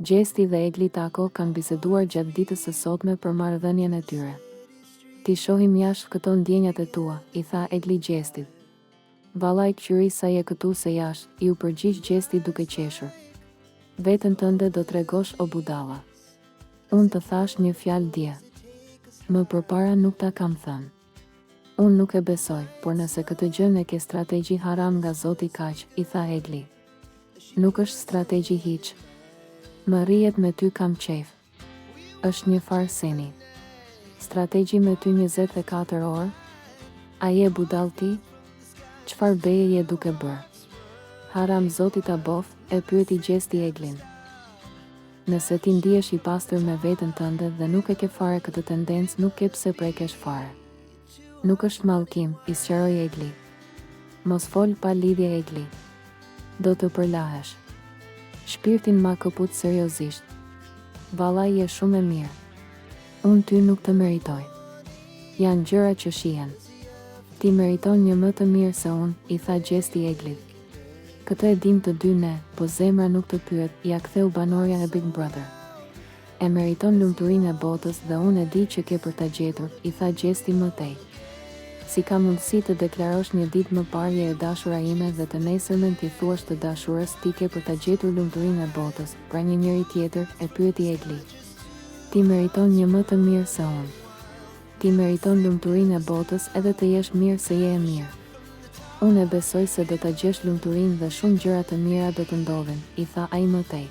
Gjesti dhe Egli Tako kanë biseduar gjatë ditës së sotme për marrëdhënien e tyre. Ti shohim jashtë këto ndjenjat e tua, i tha Egli Gjestit. Vallai qyri sa je këtu se jashtë, i u përgjigj Gjesti duke qeshur. Veten tënde do tregosh o budalla. Unë të thash një fjalë dje. Më përpara nuk ta kam thënë. Unë nuk e besoj, por nëse këtë gjë e ke strategji haram nga Zoti kaq, i tha Egli. Nuk është strategji hiç. Më rrihet me ty kam qef. Është një farë seni. Strategji me ty 24 orë? A je budall ti? Çfarë beje je duke bërë? Haram Zoti ta bof, e pyeti Gjesti Eglin. Nëse ti ndihesh i pastër me veten tënde dhe nuk e ke fare këtë tendencë, nuk ke pse prekesh fare. Nuk është mallkim, i sqaroi Egli. Mos fol pa lidhje Egli. Do të përlahesh. Shpirtin ma këput seriozisht. Vallai je shumë e mirë. Unë ty nuk të meritoj. Janë gjëra që shihen. Ti meriton një më të mirë se unë, i tha Gjesti Eglit. Këtë e dim të dy ne, po zemra nuk të pyet, ja ktheu banorja e Big Brother. E meriton lumturinë e botës dhe unë e di që ke për ta gjetur, i tha Gjesti më tej. Si ka mundësi të deklarosh një ditë më parë je e dashura ime dhe të nesërmen t'i thuash të dashurës ti ke për ta gjetur lumturinë e botës, pra një njeri tjetër, e pyeti Egli. Ti meriton një më të mirë se unë. Ti meriton lumturinë e botës edhe të jesh mirë se je e mirë. Unë e besoj se do ta gjesh lumturinë dhe shumë gjëra të mira do të ndodhin, i tha ai më tej.